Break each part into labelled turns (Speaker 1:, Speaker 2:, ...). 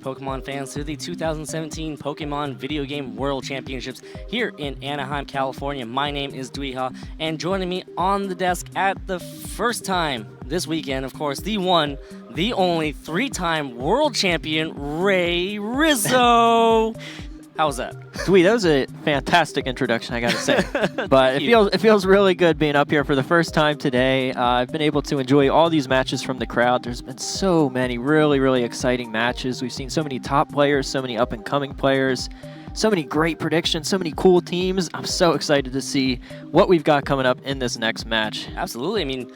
Speaker 1: Pokemon fans to the 2017 Pokemon Video Game World Championships here in Anaheim, California. My name is Duiha, and joining me on the desk at the first time this weekend, of course, the one, the only three-time world champion, Ray Rizzo. How was that?
Speaker 2: Dwee, that was a fantastic introduction, I gotta say. But it feels really good being up here for the first time today. I've been able to enjoy all these matches from the crowd. There's been so many really exciting matches. We've seen so many top players, so many up-and-coming players, so many great predictions, so many cool teams. I'm so excited to see what we've got coming up in this next match.
Speaker 1: Absolutely. I mean,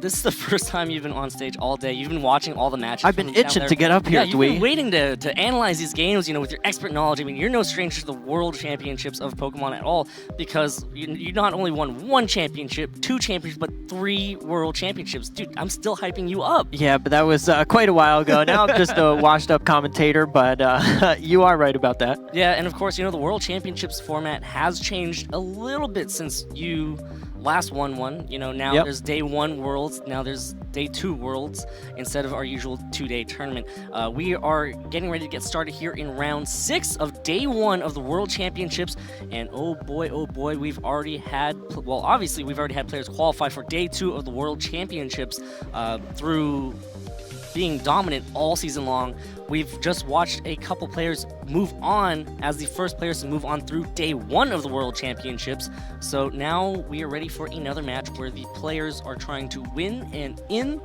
Speaker 1: this is the first time you've been on stage all day. You've been watching all the matches.
Speaker 2: I've been itching to get up here,
Speaker 1: Dwee. You've been waiting to analyze these games, with your expert knowledge. I mean, you're no stranger to the World Championships of Pokemon at all, because you not only won one championship, two championships, but 3 World Championships. Dude, I'm still hyping you up.
Speaker 2: Yeah, but that was quite a while ago. Now I'm just a washed-up commentator, but you are right about that.
Speaker 1: Yeah, and of course, the World Championships format has changed a little bit since you last won one. Now There's day 1 Worlds, now there's day 2 Worlds instead of our usual 2-day tournament. We are getting ready to get started here in round 6 of day 1 of the World Championships, and oh boy, we've already had, obviously we've already had players qualify for day 2 of the World Championships through being dominant all season long. We've just watched a couple players move on as the first players to move on through day 1 of the World Championships. So now we are ready for another match where the players are trying to win and in,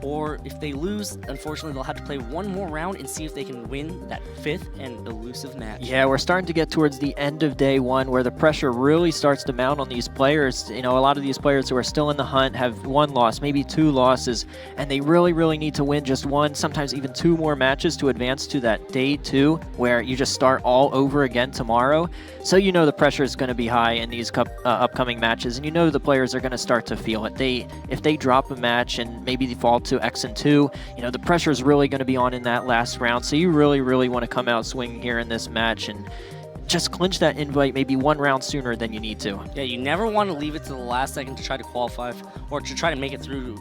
Speaker 1: or if they lose, unfortunately, they'll have to play one more round and see if they can win that 5th and elusive match.
Speaker 2: Yeah, we're starting to get towards the end of day 1 where the pressure really starts to mount on these players. A lot of these players who are still in the hunt have 1 loss, maybe 2 losses, and they really need to win just 1, sometimes even 2 more matches to advance to that day 2 where you just start all over again tomorrow. So the pressure is going to be high in these upcoming matches, and the players are going to start to feel it. If they drop a match and maybe they fall to X and 2, the pressure is really going to be on in that last round. So you really want to come out swinging here in this match and just clinch that invite maybe 1 round sooner than you need to.
Speaker 1: Yeah, you never want to leave it to the last second to try to qualify or to try to make it through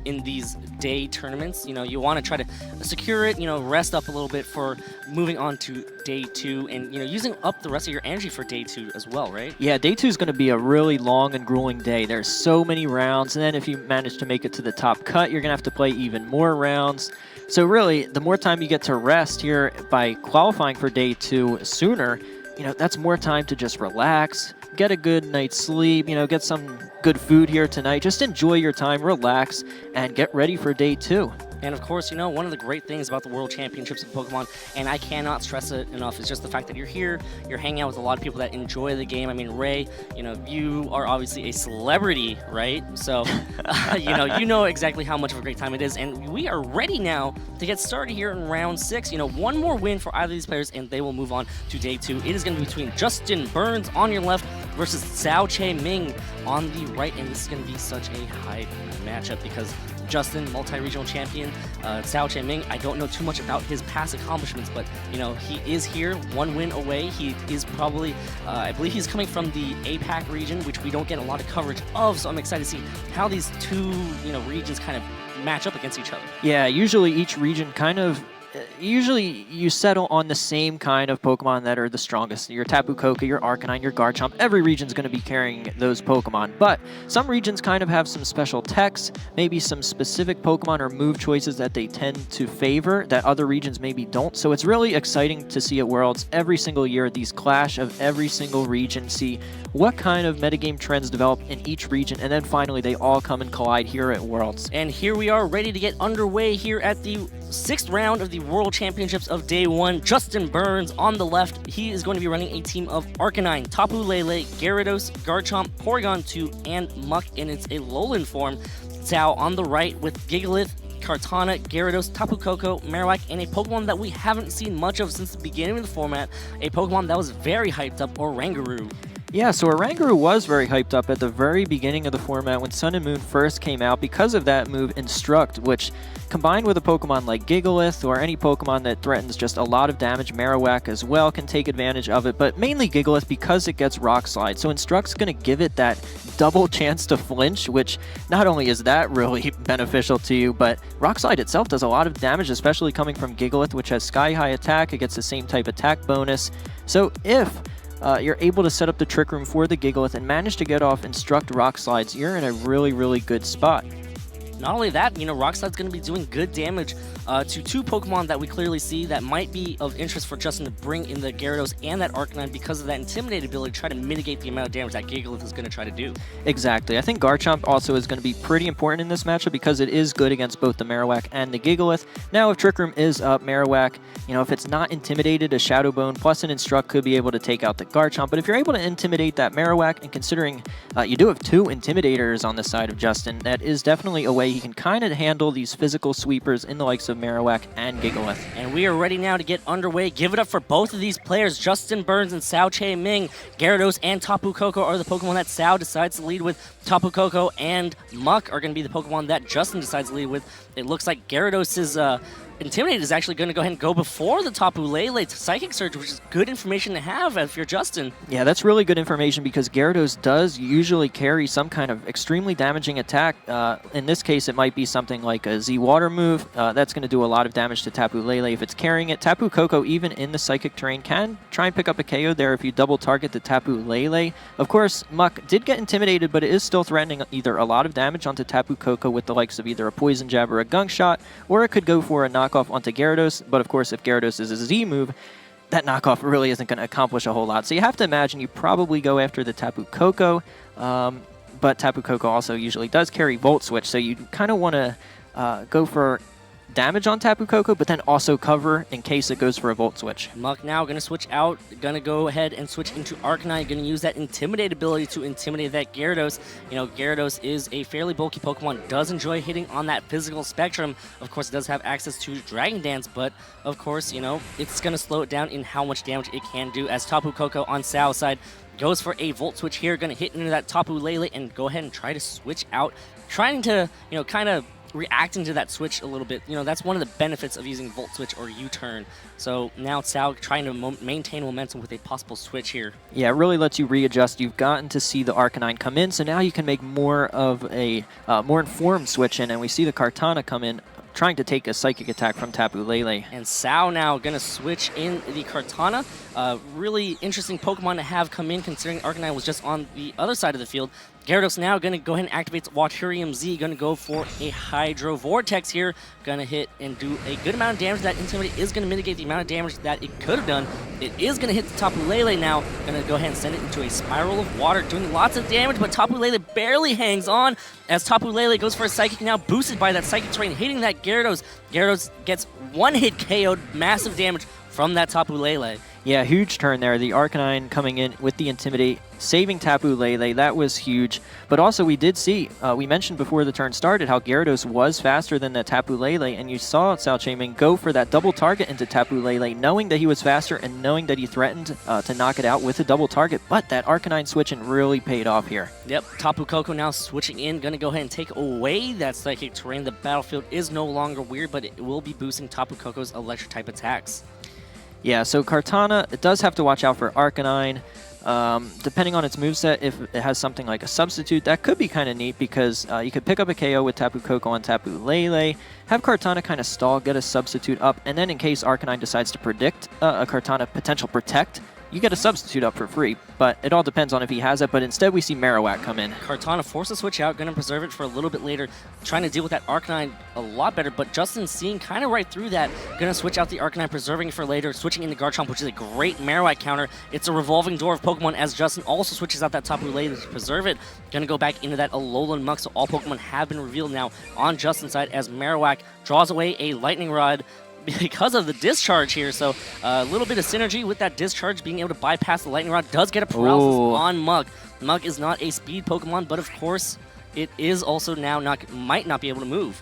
Speaker 1: in these day tournaments. You want to try to secure it, rest up a little bit for moving on to day 2 and, using up the rest of your energy for day 2 as well, right?
Speaker 2: Yeah, day 2 is going to be a really long and grueling day. There's so many rounds, and then if you manage to make it to the top cut, you're going to have to play even more rounds. So really, the more time you get to rest here by qualifying for day 2 sooner, that's more time to just relax, get a good night's sleep, get some good food here tonight. Just enjoy your time, relax, and get ready for day 2.
Speaker 1: And of course, one of the great things about the World Championships of Pokemon, and I cannot stress it enough, is just the fact that you're here, you're hanging out with a lot of people that enjoy the game. I mean, Ray, you are obviously a celebrity, right? So, you know exactly how much of a great time it is. And we are ready now to get started here in round 6. 1 more win for either of these players, and they will move on to day 2. It is going to be between Justin Burns on your left versus Tsao Ming on the right. And this is going to be such a high matchup because Justin, multi-regional champion, Tsao Ming, I don't know too much about his past accomplishments, but, he is here, 1 win away. He is probably, I believe he's coming from the APAC region, which we don't get a lot of coverage of, so I'm excited to see how these 2, regions kind of match up against each other.
Speaker 2: Yeah, usually each region usually you settle on the same kind of Pokemon that are the strongest. Your Tapu Koko, your Arcanine, your Garchomp. Every region's going to be carrying those Pokemon. But some regions kind of have some special techs, maybe some specific Pokemon or move choices that they tend to favor that other regions maybe don't. So it's really exciting to see at Worlds every single year these clash of every single region, see what kind of metagame trends develop in each region, and then finally they all come and collide here at Worlds.
Speaker 1: And here we are ready to get underway here at the 6th round of the World Championships of Day 1. Justin Burns on the left. He is going to be running a team of Arcanine, Tapu Lele, Gyarados, Garchomp, Porygon 2, and Muck in its Alolan form. Tsao on the right with Gigalith, Kartana, Gyarados, Tapu Koko, Marowak, and a Pokemon that we haven't seen much of since the beginning of the format, a Pokemon that was very hyped up, Oranguru.
Speaker 2: Yeah, so Oranguru was very hyped up at the very beginning of the format when Sun and Moon first came out because of that move Instruct, which combined with a Pokemon like Gigalith or any Pokemon that threatens just a lot of damage, Marowak as well can take advantage of it, but mainly Gigalith because it gets Rock Slide. So Instruct's going to give it that double chance to flinch, which not only is that really beneficial to you, but Rock Slide itself does a lot of damage, especially coming from Gigalith, which has Sky High attack. It gets the same type attack bonus. So if you're able to set up the Trick Room for the Gigalith and manage to get off Instruct Rock Slides, you're in a really, really good spot.
Speaker 1: Not only that, Rock Slide's going to be doing good damage to two Pokemon that we clearly see that might be of interest for Justin to bring in the Gyarados and that Arcanine because of that Intimidate ability to try to mitigate the amount of damage that Gigalith is going to try to do.
Speaker 2: Exactly. I think Garchomp also is going to be pretty important in this matchup because it is good against both the Marowak and the Gigalith. Now, if Trick Room is up, Marowak, if it's not intimidated, a Shadow Bone plus an Instruct could be able to take out the Garchomp. But if you're able to intimidate that Marowak, and considering you do have two Intimidators on the side of Justin, that is definitely a way he can kind of handle these physical sweepers in the likes of Marowak and Gigalith.
Speaker 1: And we are ready now to get underway. Give it up for both of these players, Justin Burns and Tsao Ming. Gyarados and Tapu Koko are the Pokemon that Tsao decides to lead with. Tapu Koko and Muck are going to be the Pokemon that Justin decides to lead with. It looks like Gyarados' Intimidate is actually going to go ahead and go before the Tapu Lele Psychic Surge, which is good information to have if you're Justin.
Speaker 2: Yeah, that's really good information because Gyarados does usually carry some kind of extremely damaging attack. In this case, it might be something like a Z-Water move. That's going to do a lot of damage to Tapu Lele if it's carrying it. Tapu Koko, even in the Psychic terrain, can try and pick up a KO there if you double target the Tapu Lele. Of course, Muck did get intimidated, but it is still threatening either a lot of damage onto Tapu Koko with the likes of either a Poison Jab or a Gunk Shot, or it could go for a knockoff onto Gyarados. But of course, if Gyarados is a Z move, that knockoff really isn't going to accomplish a whole lot. So you have to imagine you probably go after the Tapu Koko, but Tapu Koko also usually does carry Volt Switch, so you kind of want to go for damage on Tapu Koko, but then also cover in case it goes for a Volt Switch.
Speaker 1: Muck now going to switch out, going to go ahead and switch into Arcanine, going to use that Intimidate ability to intimidate that Gyarados. Gyarados is a fairly bulky Pokemon, does enjoy hitting on that physical spectrum. Of course, it does have access to Dragon Dance, but of course, it's going to slow it down in how much damage it can do, as Tapu Koko on Tsao's side goes for a Volt Switch here, going to hit into that Tapu Lele and go ahead and try to switch out, trying to, kind of reacting to that switch a little bit. That's one of the benefits of using Volt Switch or U-turn. So now Tsao trying to maintain momentum with a possible switch here.
Speaker 2: Yeah, it really lets you readjust. You've gotten to see the Arcanine come in, so now you can make more of a more informed switch in, and we see the Kartana come in, trying to take a Psychic attack from Tapu Lele.
Speaker 1: And Tsao now going to switch in the Kartana. Really interesting Pokemon to have come in, considering Arcanine was just on the other side of the field. Gyarados now going to go ahead and activate Waterium Z, going to go for a Hydro Vortex here, going to hit and do a good amount of damage. That Intimidate is going to mitigate the amount of damage that it could have done. It is going to hit the Tapu Lele now, going to go ahead and send it into a Spiral of Water, doing lots of damage, but Tapu Lele barely hangs on, as Tapu Lele goes for a Psychic, now boosted by that Psychic terrain, hitting that Gyarados. Gyarados gets one hit KO'd, massive damage from that Tapu Lele.
Speaker 2: Yeah, huge turn there. The Arcanine coming in with the Intimidate, saving Tapu Lele. That was huge. But also we did see, we mentioned before the turn started, how Gyarados was faster than the Tapu Lele, and you saw Tsao Ming go for that double target into Tapu Lele, knowing that he was faster and knowing that he threatened to knock it out with a double target. But that Arcanine switching really paid off here.
Speaker 1: Yep, Tapu Koko now switching in, going to go ahead and take away that Psychic terrain. The battlefield is no longer weird, but it will be boosting Tapu Koko's Electric-type attacks.
Speaker 2: Yeah, so Kartana, it does have to watch out for Arcanine. Depending on its moveset, if it has something like a substitute, that could be kind of neat because you could pick up a KO with Tapu Koko on Tapu Lele, have Kartana kind of stall, get a substitute up, and then in case Arcanine decides to predict a Kartana potential protect, you get a substitute up for free, but it all depends on if he has it, but instead we see Marowak come in.
Speaker 1: Kartana forced to switch out, going to preserve it for a little bit later, trying to deal with that Arcanine a lot better, but Justin seeing kind of right through that, going to switch out the Arcanine, preserving it for later, switching into Garchomp, which is a great Marowak counter. It's a revolving door of Pokemon, as Justin also switches out that Tapu Lele to preserve it. Going to go back into that Alolan Muck, so all Pokemon have been revealed now on Justin's side, as Marowak draws away a Lightning Rod because of the discharge here. So a little bit of synergy with that discharge, being able to bypass the Lightning Rod, does get a paralysis on Muck. Muck is not a speed Pokemon, but of course it is also now might not be able to move.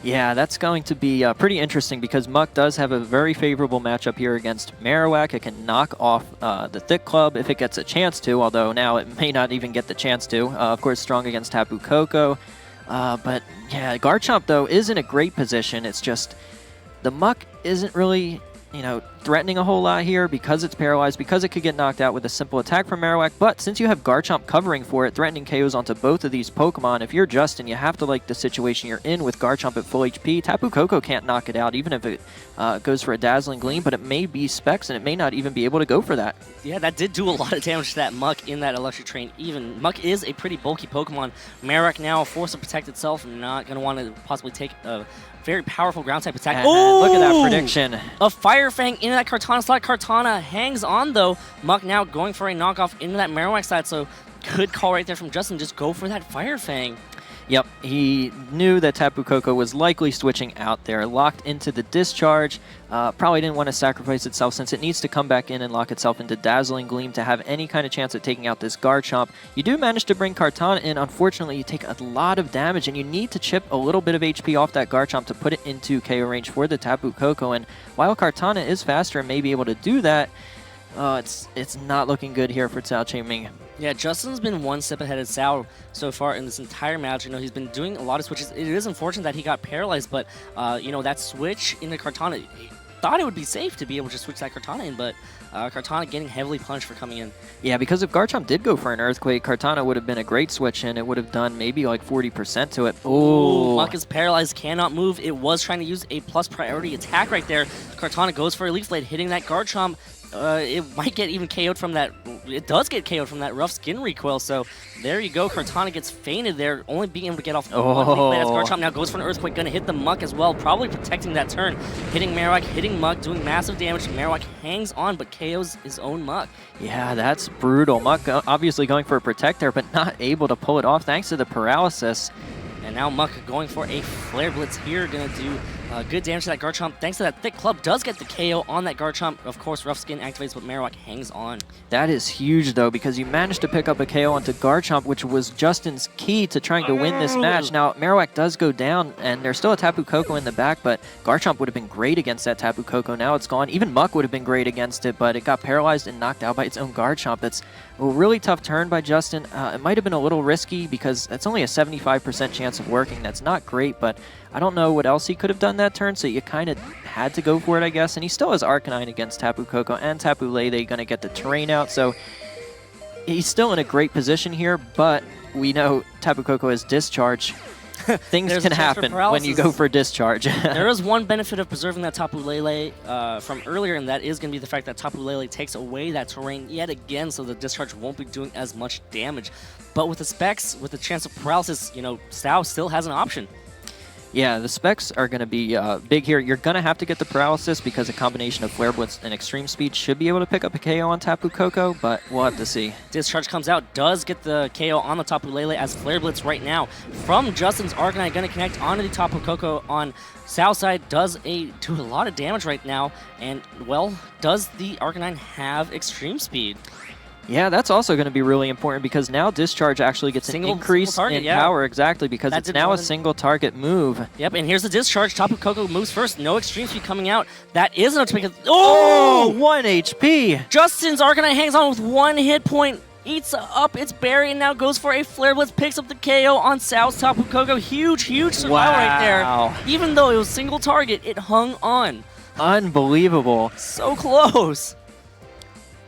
Speaker 2: Yeah, that's going to be pretty interesting because Muck does have a very favorable matchup here against Marowak. It can knock off the Thick Club if it gets a chance to, although now it may not even get the chance to. Of course, strong against Tapu Koko. But yeah, Garchomp, though, is in a great position. It's just the Muck isn't really, threatening a whole lot here because it's paralyzed, because it could get knocked out with a simple attack from Marowak. But since you have Garchomp covering for it, threatening KOs onto both of these Pokemon, if you're Justin, you have to like the situation you're in with Garchomp at full HP. Tapu Koko can't knock it out, even if it goes for a Dazzling Gleam, but it may be Specs, and it may not even be able to go for that.
Speaker 1: Yeah, that did do a lot of damage to that Muck in that Electric Train. Even Muck is a pretty bulky Pokemon. Marowak now forced to protect itself, not going to want to possibly take a very powerful ground-type attack.
Speaker 2: Oh! Look at that prediction.
Speaker 1: A Fire Fang into that Kartana slot. Kartana hangs on, though. Muck now going for a knockoff into that Marowak side, so good call right there from Justin. Just go for that Fire Fang.
Speaker 2: Yep, he knew that Tapu Koko was likely switching out there. Locked into the Discharge. Probably didn't want to sacrifice itself since it needs to come back in and lock itself into Dazzling Gleam to have any kind of chance at taking out this Garchomp. You do manage to bring Kartana in. Unfortunately, you take a lot of damage, and you need to chip a little bit of HP off that Garchomp to put it into KO range for the Tapu Koko. And while Kartana is faster and may be able to do that, it's not looking good here for Tsao Ming.
Speaker 1: Yeah, Justin's been one step ahead of Tsao so far in this entire match. He's been doing a lot of switches. It is unfortunate that he got paralyzed, but, that switch into Kartana, he thought it would be safe to be able to switch that Kartana in, but Kartana getting heavily punished for coming in. Yeah,
Speaker 2: because if Garchomp did go for an Earthquake, Kartana would have been a great switch, and it would have done maybe like 40% to it.
Speaker 1: Ooh, Muck is paralyzed, cannot move. It was trying to use a plus priority attack right there. Kartana goes for a Leaf Blade, hitting that Garchomp. It might get even KO'd from that. It does get KO'd from that rough skin recoil. So there you go. Kartana gets fainted there, only being able to get off one Leaf Blade as Garchomp now goes for an Earthquake, gonna hit the Muck as well, probably protecting that turn, hitting Marowak, hitting Muck, doing massive damage. Marowak hangs on, but KOs his own Muck.
Speaker 2: Yeah, that's brutal. Muck obviously going for a Protect there, but not able to pull it off thanks to the paralysis.
Speaker 1: And now Muck going for a Flare Blitz here, gonna do good damage to that Garchomp. Thanks to that Thick Club, does get the KO on that Garchomp. Of course, Rough Skin activates, but Marowak hangs on.
Speaker 2: That is huge, though, because you managed to pick up a KO onto Garchomp, which was Justin's key to trying to win this match. Now, Marowak does go down, and there's still a Tapu Koko in the back, but Garchomp would have been great against that Tapu Koko. Now it's gone. Even Muck would have been great against it, but it got paralyzed and knocked out by its own Garchomp. That's a really tough turn by Justin. It might have been a little risky because that's only a 75% chance of working. That's not great, but I don't know what else he could have done that turn, so you kind of had to go for it, I guess. And he still has Arcanine against Tapu Koko and Tapu Lele going to get the terrain out, so he's still in a great position here, but we know Tapu Koko has Discharge. Things can happen when you go for Discharge.
Speaker 1: There is one benefit of preserving that Tapu Lele from earlier, and that is going to be the fact that Tapu Lele takes away that terrain yet again, so the Discharge won't be doing as much damage. But with the Specs, with the chance of paralysis, Tsao still has an option.
Speaker 2: Yeah, the Specs are going to be big here. You're going to have to get the paralysis because a combination of Flare Blitz and Extreme Speed should be able to pick up a KO on Tapu Koko, but we'll have to see.
Speaker 1: Discharge comes out, does get the KO on the Tapu Lele as Flare Blitz right now from Justin's Arcanine, going to connect onto the Tapu Koko on Southside, does do a lot of damage right now, and, well, does the Arcanine have Extreme Speed?
Speaker 2: Yeah, that's also going to be really important because now Discharge actually gets an increase in power, exactly, because it's now a single target move.
Speaker 1: Yep, and here's the Discharge. Tapu Koko moves first. No Extreme Speed coming out. That is enough to make it. Oh!
Speaker 2: 1 HP!
Speaker 1: Justin's Arcanine hangs on with 1 hit point. Eats up its berry and now goes for a Flare Blitz, picks up the KO on Tsao's Tapu Koko. Huge survival right there. Even though it was single target, it hung on.
Speaker 2: Unbelievable.
Speaker 1: So close.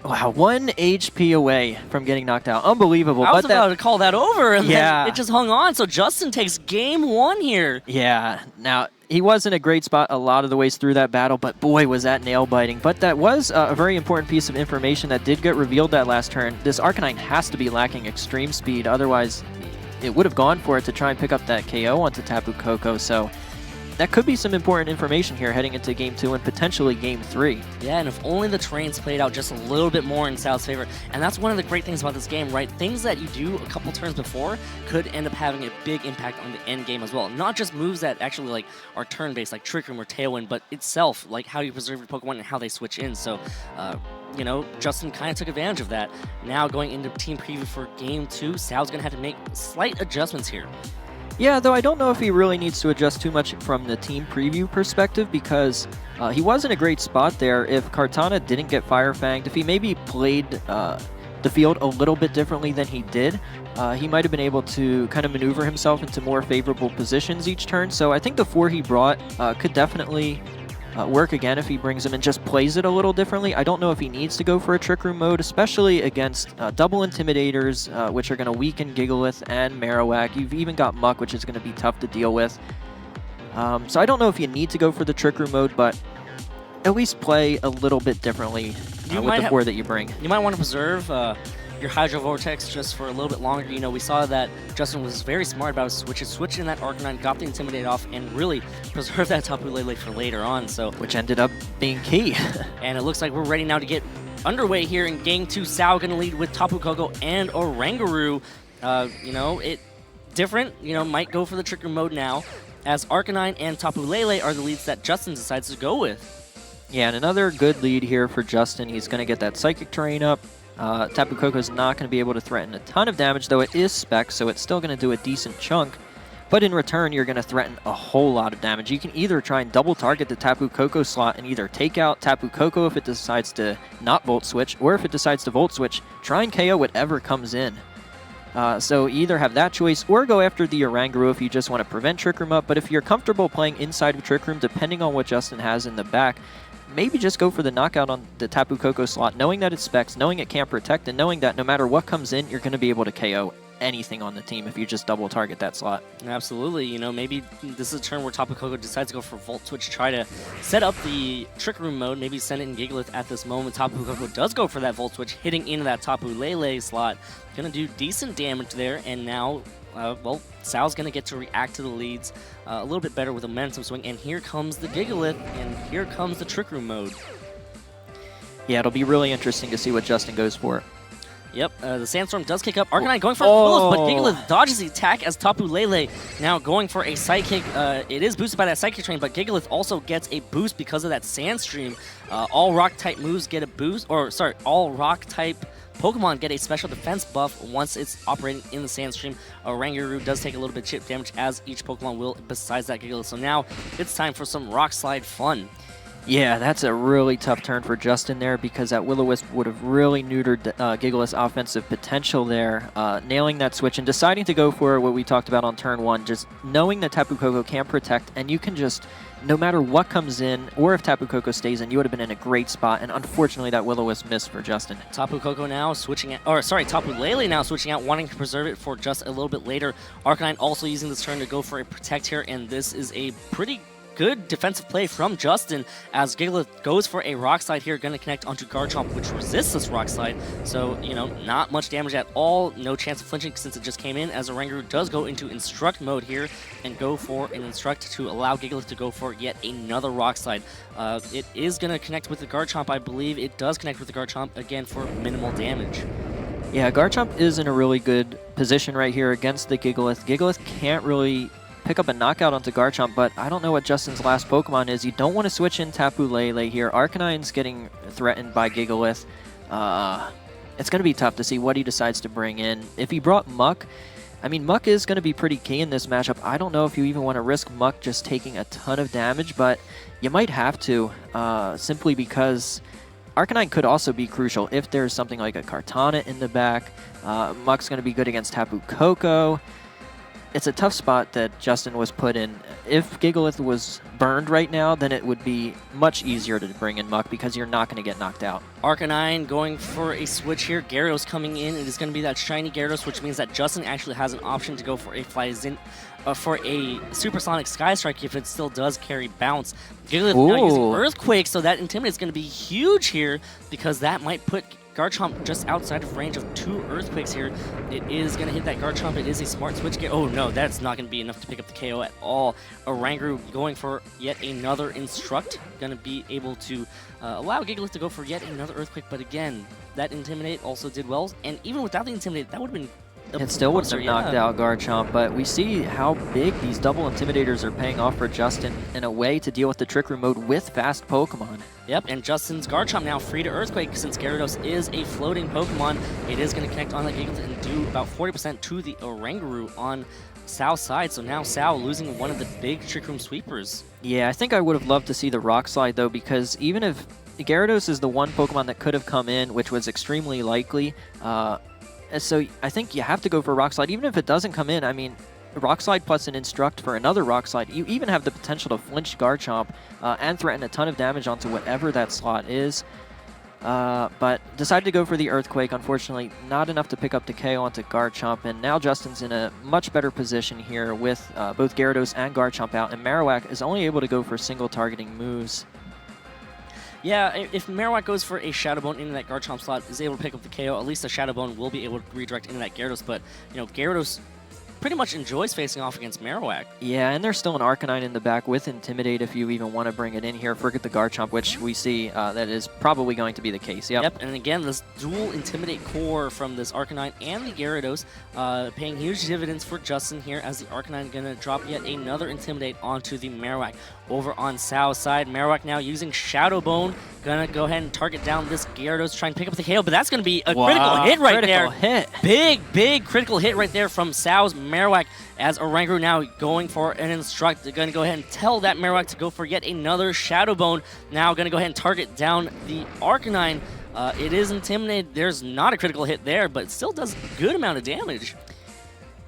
Speaker 2: Wow, 1 HP away from getting knocked out. Unbelievable.
Speaker 1: I was about to call that over, and
Speaker 2: then
Speaker 1: it just hung on. So Justin takes game 1 here.
Speaker 2: Yeah. Now, he was in a great spot a lot of the ways through that battle, but boy, was that nail-biting. But that was a very important piece of information that did get revealed that last turn. This Arcanine has to be lacking Extreme Speed, otherwise it would have gone for it to try and pick up that KO onto Tapu Koko. So that could be some important information here heading into Game 2 and potentially Game 3.
Speaker 1: Yeah, and if only the terrains played out just a little bit more in Tsao's favor. And that's one of the great things about this game, right? Things that you do a couple turns before could end up having a big impact on the end game as well. Not just moves that actually are turn-based, like Trick Room or Tailwind, but itself, like how you preserve your Pokemon and how they switch in. So, Justin kind of took advantage of that. Now going into team preview for Game 2, Tsao's going to have to make slight adjustments here.
Speaker 2: Yeah, though I don't know if he really needs to adjust too much from the team preview perspective, because he was in a great spot there. If Kartana didn't get Fire Fanged, if he maybe played the field a little bit differently than he did, he might have been able to kind of maneuver himself into more favorable positions each turn. So I think the 4 he brought could definitely work again if he brings him and just plays it a little differently. I don't know if he needs to go for a Trick Room mode, especially against double Intimidators, which are going to weaken Gigalith and Marowak. You've even got Muck, which is going to be tough to deal with. So I don't know if you need to go for the Trick Room mode, but at least play a little bit differently with the 4 that you bring.
Speaker 1: You might want to preserve your Hydro Vortex just for a little bit longer. You know, we saw that Justin was very smart about his switches, switching that Arcanine, got the Intimidate off, and really preserved that Tapu Lele for later on. So,
Speaker 2: which ended up being key.
Speaker 1: And it looks like we're ready now to get underway here in Game 2. Tsao going to lead with Tapu Koko and Oranguru. You know, might go for the Trick Room mode now, as Arcanine and Tapu Lele are the leads that Justin decides to go with.
Speaker 2: Yeah, and another good lead here for Justin. He's going to get that Psychic Terrain up. Tapu Koko is not going to be able to threaten a ton of damage, though it is Spec, so it's still going to do a decent chunk. But in return, you're going to threaten a whole lot of damage. You can either try and double target the Tapu Koko slot and either take out Tapu Koko if it decides to not Volt Switch, or if it decides to Volt Switch, try and KO whatever comes in. So either have that choice or go after the Oranguru if you just want to prevent Trick Room up. But if you're comfortable playing inside of Trick Room, depending on what Justin has in the back, maybe just go for the knockout on the Tapu Koko slot, knowing that it's Specs, knowing it can't protect, and knowing that no matter what comes in, you're going to be able to KO anything on the team if you just double target that slot.
Speaker 1: Absolutely. You know, maybe this is a turn where Tapu Koko decides to go for Volt Switch, try to set up the Trick Room mode, maybe send it in Gigalith at this moment. Tapu Koko does go for that Volt Switch, hitting into that Tapu Lele slot. Going to do decent damage there, and now Tsao's going to get to react to the leads a little bit better with a momentum swing, and here comes the Gigalith, and here comes the Trick Room mode.
Speaker 2: Yeah, it'll be really interesting to see what Justin goes for.
Speaker 1: Yep, the Sandstorm does kick up. Arcanine going for a Willis, but Gigalith dodges the attack as Tapu Lele now going for a Psychic. It is boosted by that Psychic Train, but Gigalith also gets a boost because of that Sandstream. All Rock-type moves get a boost, all Rock-type Pokemon get a special defense buff once it's operating in the Sandstream. Oranguru does take a little bit of chip damage, as each Pokemon will besides that Gigalith. So now it's time for some Rock Slide fun.
Speaker 2: Yeah, that's a really tough turn for Justin there, because that Will-O-Wisp would have really neutered Gigalith's offensive potential there. Nailing that switch and deciding to go for what we talked about on turn 1, just knowing that Tapu Koko can't protect, and you can just, no matter what comes in, or if Tapu Koko stays in, you would have been in a great spot, and unfortunately that Will-O-Wisp missed for Justin.
Speaker 1: Tapu Koko now switching out, Tapu Lele now switching out, wanting to preserve it for just a little bit later. Arcanine also using this turn to go for a Protect here, and this is a pretty good defensive play from Justin, as Gigalith goes for a Rock Slide here, going to connect onto Garchomp, which resists this Rock Slide. So, you know, not much damage at all, no chance of flinching since it just came in, as Oranguru does go into Instruct mode here and go for an Instruct to allow Gigalith to go for yet another Rock Slide. It is going to connect with the Garchomp, I believe. It does connect with the Garchomp, again, for minimal damage.
Speaker 2: Yeah, Garchomp is in a really good position right here against the Gigalith. Gigalith can't really pick up a knockout onto Garchomp, but I don't know what Justin's last Pokemon is. You don't want to switch in Tapu Lele here. Arcanine's getting threatened by Gigalith. It's going to be tough to see what he decides to bring in. If he brought Muck, I mean, Muck is going to be pretty key in this matchup. I don't know if you even want to risk Muck just taking a ton of damage, but you might have to, simply because Arcanine could also be crucial if there's something like a Kartana in the back. Muck's going to be good against Tapu Koko. It's a tough spot that Justin was put in. If Gigalith was burned right now, then it would be much easier to bring in Muck, because you're not going to get knocked out.
Speaker 1: Arcanine going for a switch here. Gyarados coming in. It is going to be that shiny Gyarados, which means that Justin actually has an option to go for a for a Supersonic Sky Strike if it still does carry Bounce. Gigalith now using Earthquake, so that Intimidate is going to be huge here, because that might put Garchomp just outside of range of 2 Earthquakes here. It is going to hit that Garchomp. It is a smart switch. Oh no, that's not going to be enough to pick up the KO at all. Oranguru going for yet another Instruct. Going to be able to allow Gigalith to go for yet another Earthquake, but again, that Intimidate also did well. And even without the Intimidate, that would have been
Speaker 2: it still would have knocked out Garchomp, but we see how big these double Intimidators are paying off for Justin in a way to deal with the Trick Room mode with fast Pokemon.
Speaker 1: Yep, and Justin's Garchomp now free to Earthquake, since Gyarados is a floating Pokemon. It is going to connect on the Gigalith and do about 40% to the Oranguru on Tsao side, so now Tsao losing one of the big Trick Room sweepers.
Speaker 2: Yeah, I think I would have loved to see the Rock Slide, though, because even if Gyarados is the one Pokemon that could have come in, which was extremely likely, so I think you have to go for Rock Slide. Even if it doesn't come in, I mean, Rock Slide plus an Instruct for another Rock Slide, you even have the potential to flinch Garchomp and threaten a ton of damage onto whatever that slot is. But decided to go for the Earthquake. Unfortunately, not enough to pick up the KO onto Garchomp, and now Justin's in a much better position here with both Gyarados and Garchomp out, and Marowak is only able to go for single targeting moves.
Speaker 1: Yeah, if Marowak goes for a Shadow Bone into that Garchomp slot, is able to pick up the KO, at least the Shadow Bone will be able to redirect into that Gyarados, but, you know, Gyarados pretty much enjoys facing off against Marowak.
Speaker 2: Yeah, and there's still an Arcanine in the back with Intimidate if you even want to bring it in here. Forget the Garchomp, which we see that is probably going to be the case. Yep,
Speaker 1: and again, this dual Intimidate core from this Arcanine and the Gyarados paying huge dividends for Justin here, as the Arcanine going to drop yet another Intimidate onto the Marowak. Over on Tsao's side, Marowak now using Shadow Bone, gonna go ahead and target down this Gyarados, try and pick up the KO, but that's gonna be a critical hit right there.
Speaker 2: Hit.
Speaker 1: Big critical hit right there from Tsao's Marowak, as Oranguru now going for an Instruct. They're gonna go ahead and tell that Marowak to go for yet another Shadow Bone. Now gonna go ahead and target down the Arcanine. It is intimidated. There's not a critical hit there, but it still does a good amount of damage.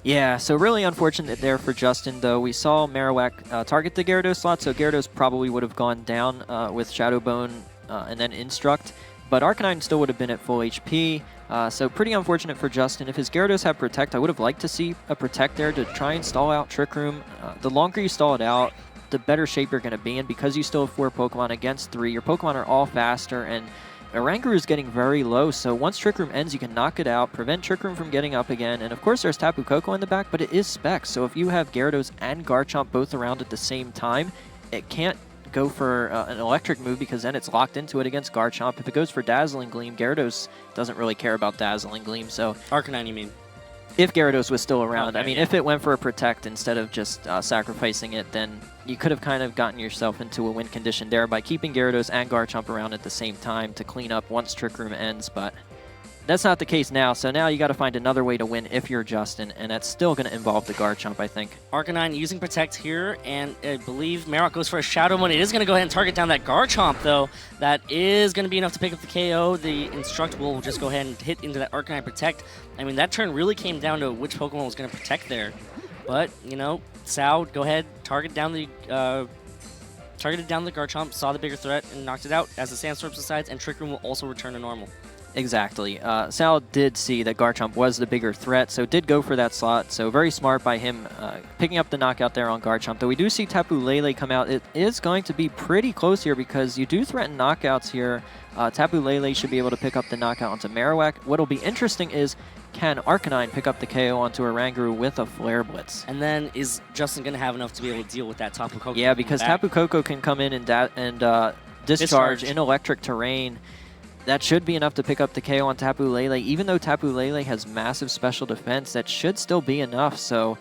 Speaker 2: Yeah, so really unfortunate there for Justin, though. We saw Marowak target the Gyarados slot, so Gyarados probably would have gone down with Shadow Bone and then Instruct, but Arcanine still would have been at full HP, so pretty unfortunate for Justin. If his Gyarados had Protect, I would have liked to see a Protect there to try and stall out Trick Room. The longer you stall it out, the better shape you're going to be in, because you still have 4 Pokemon against 3. Your Pokemon are all faster, and Oranguru is getting very low, so once Trick Room ends, you can knock it out, prevent Trick Room from getting up again, and of course there's Tapu Koko in the back, but it is Specs, so if you have Gyarados and Garchomp both around at the same time, it can't go for an electric move, because then it's locked into it against Garchomp. If it goes for Dazzling Gleam, Gyarados doesn't really care about Dazzling Gleam, so...
Speaker 1: Arcanine, you mean?
Speaker 2: If Gyarados was still around.
Speaker 1: Okay,
Speaker 2: I mean, if it went for a Protect instead of just sacrificing it, then you could have kind of gotten yourself into a win condition there by keeping Gyarados and Garchomp around at the same time to clean up once Trick Room ends, but that's not the case now, so now you got to find another way to win if you're Justin, and that's still going to involve the Garchomp, I think.
Speaker 1: Arcanine using Protect here, and I believe Marowak goes for a Shadow Bone. It is going to go ahead and target down that Garchomp, though. That is going to be enough to pick up the KO. The Instruct will just go ahead and hit into that Arcanine Protect. I mean, that turn really came down to which Pokemon was going to Protect there. But, you know, Tsao, go ahead, targeted down the Garchomp, saw the bigger threat, and knocked it out as the Sandstorm subsides, and Trick Room will also return to normal.
Speaker 2: Exactly. Tsao did see that Garchomp was the bigger threat, so did go for that slot. So very smart by him picking up the knockout there on Garchomp. Though we do see Tapu Lele come out. It is going to be pretty close here, because you do threaten knockouts here. Tapu Lele should be able to pick up the knockout onto Marowak. What'll be interesting is, can Arcanine pick up the KO onto Oranguru with a Flare Blitz?
Speaker 1: And then is Justin going to have enough to be able to deal with that Tapu Koko?
Speaker 2: Yeah, because Tapu Koko can come in and discharge in electric terrain. That should be enough to pick up the KO on Tapu Lele. Even though Tapu Lele has massive special defense, that should still be enough. So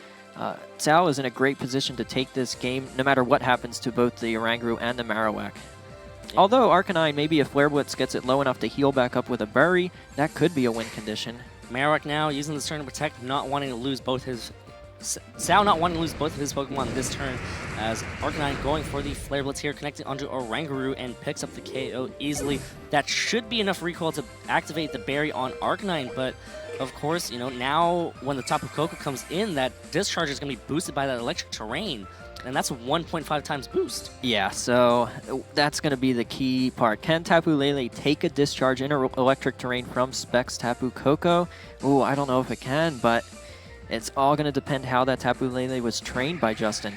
Speaker 2: Tsao is in a great position to take this game, no matter what happens to both the Oranguru and the Marowak. Yeah. Although Arcanine, maybe if Flare Blitz gets it low enough to heal back up with a Bury, that could be a win condition.
Speaker 1: Marowak now using this turn to Protect, not wanting to lose both his... Tsao not wanting to lose both of his Pokemon this turn, as Arcanine going for the Flare Blitz here, connecting onto Oranguru, and picks up the KO easily. That should be enough recoil to activate the Berry on Arcanine, but of course, you know, now when the Tapu Koko comes in, that discharge is going to be boosted by that electric terrain, and that's a 1.5 times boost.
Speaker 2: Yeah, so that's going to be the key part. Can Tapu Lele take a discharge in electric terrain from Specs Tapu Koko? Ooh, I don't know if it can, but it's all going to depend how that Tapu Lele was trained by Justin.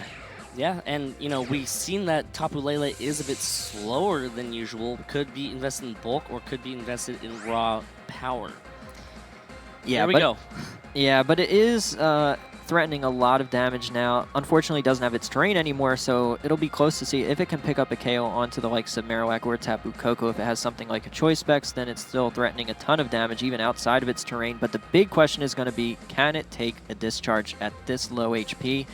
Speaker 1: Yeah, and, you know, we've seen that Tapu Lele is a bit slower than usual. Could be invested in bulk or could be invested in raw power.
Speaker 2: Yeah,
Speaker 1: there we go.
Speaker 2: Yeah, but it is threatening a lot of damage now. Unfortunately, it doesn't have its terrain anymore, so it'll be close to see if it can pick up a KO onto the likes of Marowak or Tapu Koko. If it has something like a Choice Specs, then it's still threatening a ton of damage, even outside of its terrain. But the big question is going to be, can it take a discharge at this low HP?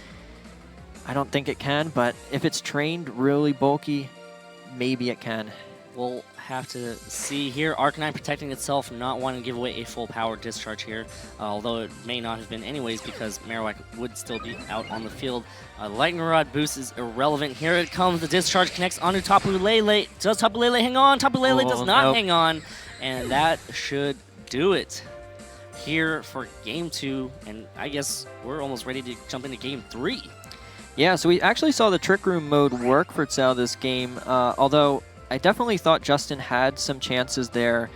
Speaker 2: I don't think it can, but if it's trained really bulky, maybe it can.
Speaker 1: We'll have to see here. Arcanine protecting itself, not wanting to give away a full power discharge here, although it may not have been anyways because Marowak would still be out on the field. Lightning Rod boost is irrelevant. Here it comes. The discharge connects onto Tapu Lele. Does Tapu Lele hang on? Tapu Lele does not hang on, and that should do it here for Game 2, and I guess we're almost ready to jump into Game 3.
Speaker 2: Yeah, so we actually saw the Trick Room mode work for Tsao this game, although I definitely thought Justin had some chances there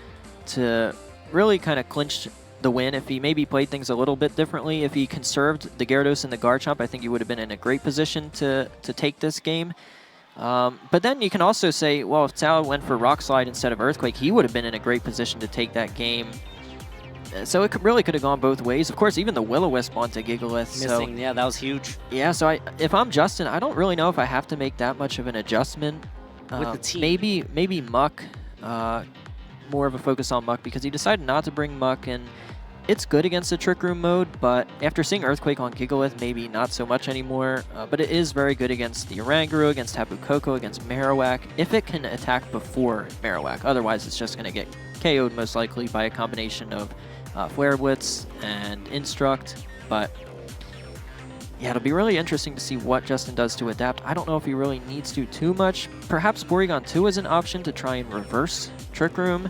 Speaker 2: to really kind of clinch the win if he maybe played things a little bit differently. If he conserved the Gyarados and the Garchomp, I think he would have been in a great position to take this game. But then you can also say, well, if Tsao went for Rock Slide instead of Earthquake, he would have been in a great position to take that game. So it really could have gone both ways. Of course, even the Will-O-Wisp onto Gigalith.
Speaker 1: Missing, yeah, that was huge.
Speaker 2: Yeah, so if I'm Justin, I don't really know if I have to make that much of an adjustment.
Speaker 1: With the team.
Speaker 2: Maybe Muck, more of a focus on Muck because he decided not to bring Muck, and it's good against the Trick Room mode, but after seeing Earthquake on Gigalith, maybe not so much anymore. But it is very good against the Oranguru, against Tapu Koko, against Marowak, if it can attack before Marowak. Otherwise, it's just going to get KO'd most likely by a combination of Flare Blitz and Instruct, but yeah, it'll be really interesting to see what Justin does to adapt. I don't know if he really needs to too much. Perhaps Porygon 2 is an option to try and reverse Trick Room.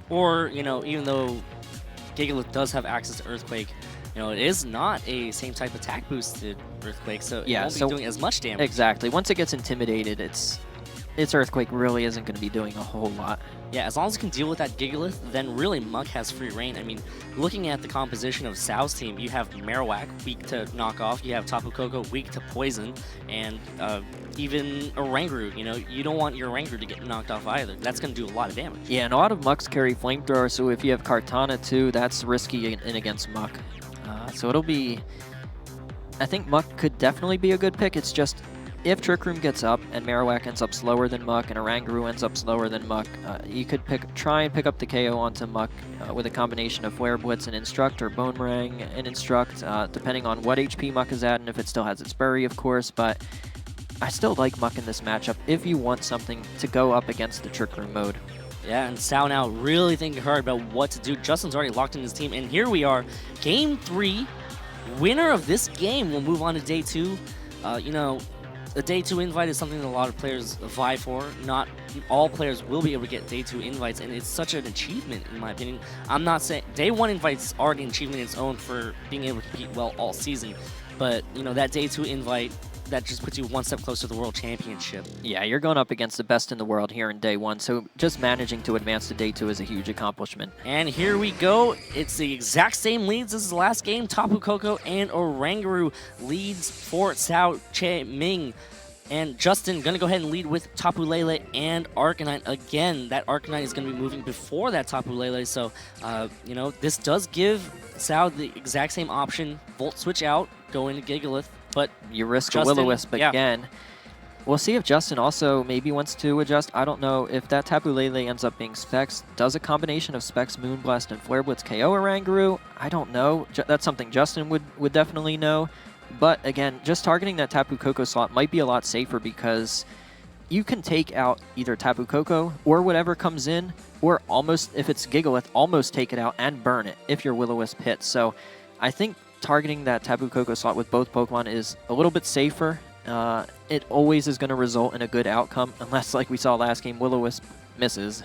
Speaker 1: Or, you know, even though Gigalith does have access to Earthquake, you know, it is not a same type attack boosted Earthquake, so it won't be doing as much damage.
Speaker 2: Exactly. Once it gets intimidated, its Earthquake really isn't going to be doing a whole lot.
Speaker 1: Yeah, as long as it can deal with that Gigalith, then really Muck has free reign. I mean, looking at the composition of Tsao's team, you have Marowak, weak to knock off, you have Tapu Koko, weak to poison, and even Oranguru. You know, you don't want your Oranguru to get knocked off either. That's going to do a lot of damage.
Speaker 2: Yeah, and a lot of Mucks carry Flamethrower, so if you have Kartana too, that's risky in against Muck. So it'll be... I think Muck could definitely be a good pick. It's just... if Trick Room gets up and Marowak ends up slower than Muck and Oranguru ends up slower than Muck, you could try and pick up the KO onto Muck with a combination of Flare Blitz and Instruct or Boomerang and Instruct, depending on what HP Muck is at and if it still has its Bury, of course. But I still like Muck in this matchup if you want something to go up against the Trick Room mode.
Speaker 1: Yeah, and Tsao now really thinking hard about what to do. Justin's already locked in his team, and here we are, Game 3. Winner of this game will move on to Day 2. You know, a Day 2 invite is something that a lot of players vie for. Not all players will be able to get Day 2 invites, and it's such an achievement, in my opinion. I'm not saying Day 1 invite's already an achievement in its own for being able to compete well all season, but you know, that Day 2 invite, that just puts you one step closer to the World Championship.
Speaker 2: Yeah, you're going up against the best in the world here in Day 1, so just managing to advance to Day 2 is a huge accomplishment.
Speaker 1: And here we go. It's the exact same leads as the last game. Tapu Koko and Oranguru leads for Tsao, Ming. And Justin going to go ahead and lead with Tapu Lele and Arcanine. Again, that Arcanine is going to be moving before that Tapu Lele, so, you know, this does give Tsao the exact same option. Volt switch out, go into Gigalith. But
Speaker 2: you risk a Will-O-Wisp again. We'll see if Justin also maybe wants to adjust. I don't know if that Tapu Lele ends up being Specs. Does a combination of Specs, Moonblast, and Flare Blitz KO Oranguru? I don't know. That's something Justin would definitely know. But again, just targeting that Tapu Koko slot might be a lot safer because you can take out either Tapu Koko or whatever comes in, or almost, if it's Gigalith, almost take it out and burn it if your Will-O-Wisp hits. So I think targeting that Tapu Koko slot with both Pokemon is a little bit safer. It always is going to result in a good outcome, unless, like we saw last game, Will-O-Wisp misses.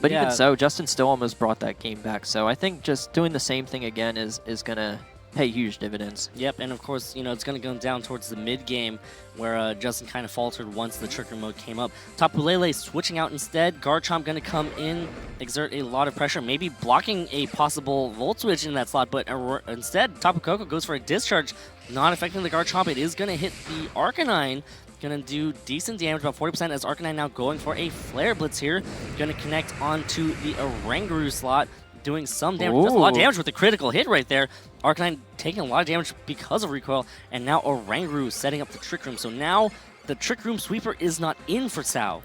Speaker 2: But even so, Justin still almost brought that game back. So I think just doing the same thing again is going to pay huge dividends.
Speaker 1: Yep, and of course, you know, it's going to go down towards the mid-game where Justin kind of faltered once the Trick Room mode came up. Tapu Lele switching out instead. Garchomp going to come in, exert a lot of pressure, maybe blocking a possible Volt Switch in that slot, but instead, Tapu Koko goes for a Discharge, not affecting the Garchomp. It is going to hit the Arcanine. Going to do decent damage, about 40%, as Arcanine now going for a Flare Blitz here. Going to connect onto the Oranguru slot, doing some damage. That's a lot of damage with the critical hit right there. Arcanine taking a lot of damage because of recoil, and now Oranguru setting up the Trick Room. So now the Trick Room sweeper is not in for Tsao.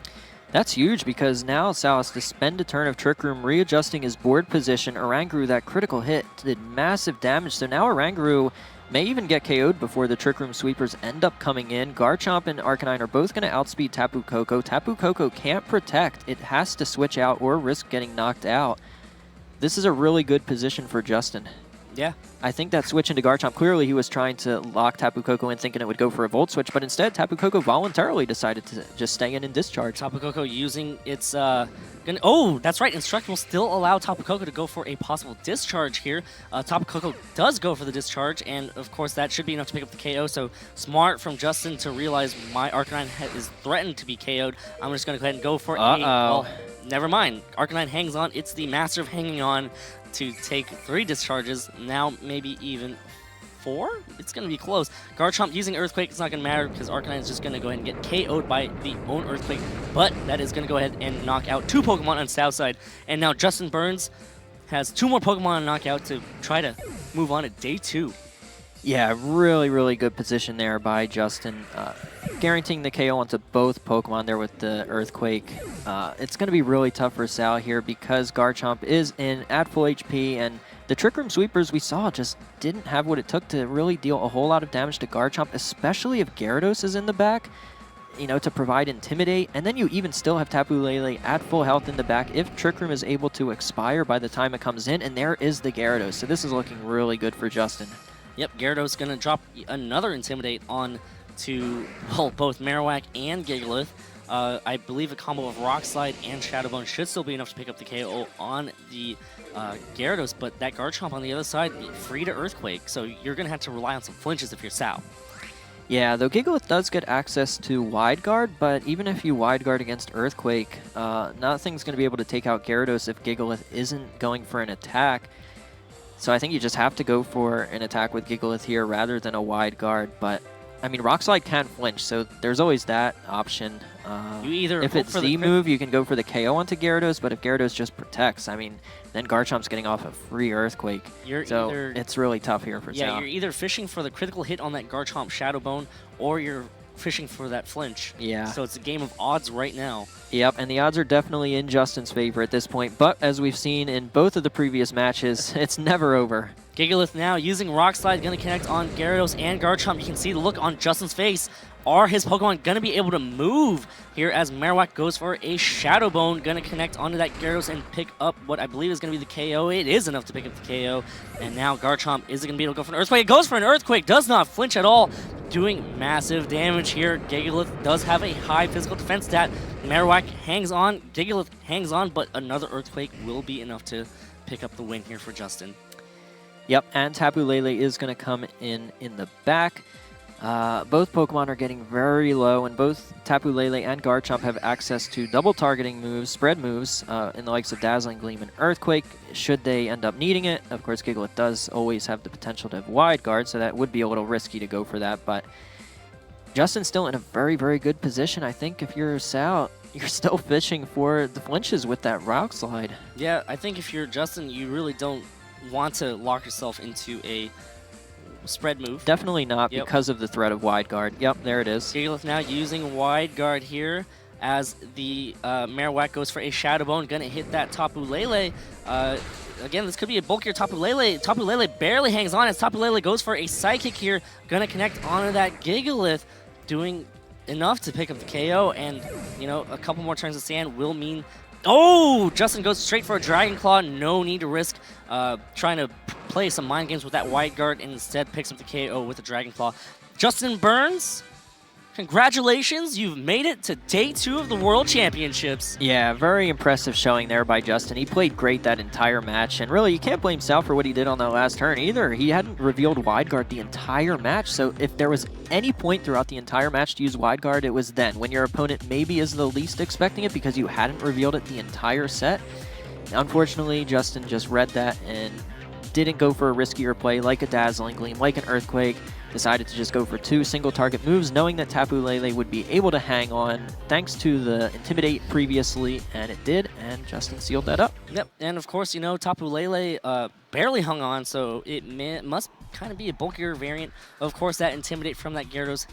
Speaker 2: That's huge because now Tsao has to spend a turn of Trick Room readjusting his board position. Oranguru, that critical hit, did massive damage. So now Oranguru may even get KO'd before the Trick Room Sweepers end up coming in. Garchomp and Arcanine are both going to outspeed Tapu Koko. Tapu Koko can't protect. It has to switch out or risk getting knocked out. This is a really good position for Justin.
Speaker 1: Yeah.
Speaker 2: I think that switch into Garchomp, clearly he was trying to lock Tapu Koko in thinking it would go for a Volt Switch, but instead Tapu Koko voluntarily decided to just stay in and discharge.
Speaker 1: Tapu Koko using its... oh, that's right. Instruct will still allow Tapu Koko to go for a possible discharge here. Tapu Koko does go for the discharge, and of course that should be enough to pick up the KO, so smart from Justin to realize my Arcanine is threatened to be KO'd. I'm just going to go ahead and go for well, never mind. Arcanine hangs on. It's the master of hanging on to take 3 discharges, now maybe even 4? It's going to be close. Garchomp using Earthquake, it's not going to matter because Arcanine is just going to go ahead and get KO'd by the own Earthquake, but that is going to go ahead and knock out 2 Pokemon on South side. And now Justin Burns has 2 more Pokemon on knockout to try to move on to day 2.
Speaker 2: Yeah, really, really good position there by Justin. Guaranteeing the KO onto both Pokemon there with the Earthquake. It's going to be really tough for Tsao here because Garchomp is in at full HP, and the Trick Room Sweepers we saw just didn't have what it took to really deal a whole lot of damage to Garchomp, especially if Gyarados is in the back, you know, to provide Intimidate. And then you even still have Tapu Lele at full health in the back if Trick Room is able to expire by the time it comes in, and there is the Gyarados. So this is looking really good for Justin.
Speaker 1: Yep, Gyarados going to drop another Intimidate on to, well, both Marowak and Gigalith. I believe a combo of Rock Slide and Shadow Bone should still be enough to pick up the KO on the Gyarados, but that Garchomp on the other side, free to Earthquake, so you're going to have to rely on some flinches if you're Tsao.
Speaker 2: Yeah, though Gigalith does get access to Wide Guard, but even if you Wide Guard against Earthquake, nothing's going to be able to take out Gyarados if Gigalith isn't going for an attack. So I think you just have to go for an attack with Gigalith here rather than a Wide Guard. But, I mean, Rock Slide can flinch, so there's always that option.
Speaker 1: You either
Speaker 2: if it's Z move, you can go for the KO onto Gyarados, but if Gyarados just protects, I mean, then Garchomp's getting off a free Earthquake. So it's really tough here for Tsao.
Speaker 1: Yeah, you're either fishing for the critical hit on that Garchomp Shadow Bone, or you're fishing for that flinch.
Speaker 2: Yeah.
Speaker 1: So it's a game of odds right now.
Speaker 2: Yep, and the odds are definitely in Justin's favor at this point, but as we've seen in both of the previous matches, it's never over.
Speaker 1: Gigalith now using Rock Slide, going to connect on Gyarados and Garchomp. You can see the look on Justin's face. Are his Pokemon going to be able to move here as Marowak goes for a Shadow Bone, going to connect onto that Gyarados and pick up what I believe is going to be the KO. It is enough to pick up the KO, and now Garchomp is going to be able to go for an Earthquake. It goes for an Earthquake, does not flinch at all, doing massive damage here. Gigalith does have a high physical defense stat. Marowak hangs on, Gigalith hangs on, but another Earthquake will be enough to pick up the win here for Justin.
Speaker 2: Yep, and Tapu Lele is going to come in the back. Both Pokemon are getting very low, and both Tapu Lele and Garchomp have access to double targeting moves, spread moves, in the likes of Dazzling Gleam and Earthquake, should they end up needing it. Of course, Gigalith does always have the potential to have Wide Guard, so that would be a little risky to go for that, but Justin's still in a very, very good position. I think if you're Tsao, you're still fishing for the flinches with that Rock Slide.
Speaker 1: Yeah, I think if you're Justin, you really don't want to lock yourself into a spread move.
Speaker 2: Definitely not because of the threat of Wide Guard. Yep, there it is.
Speaker 1: Gigalith now using Wide Guard here as the Marowak goes for a Shadow Bone, gonna hit that Tapu Lele. Again, this could be a bulkier Tapu Lele. Tapu Lele barely hangs on as Tapu Lele goes for a Psychic here, gonna connect onto that Gigalith, doing enough to pick up the KO, and you know, a couple more turns of sand will mean. Oh, Justin goes straight for a Dragon Claw. No need to risk trying to play some mind games with that Wide Guard, and instead picks up the KO with a Dragon Claw. Justin Burns, congratulations. You've made it to day 2 of the World Championships.
Speaker 2: Yeah, very impressive showing there by Justin. He played great that entire match, and really, you can't blame Tsao for what he did on that last turn either. He hadn't revealed Wide Guard the entire match, so if there was any point throughout the entire match to use Wide Guard, it was then, when your opponent maybe is the least expecting it because you hadn't revealed it the entire set. Unfortunately, Justin just read that and didn't go for a riskier play like a Dazzling Gleam, like an Earthquake. Decided to just go for 2 single target moves, knowing that Tapu Lele would be able to hang on thanks to the Intimidate previously, and it did, and Justin sealed that up.
Speaker 1: Yep, and of course, you know, Tapu Lele barely hung on, so it must kind of be a bulkier variant. Of course, that Intimidate from that Gyarados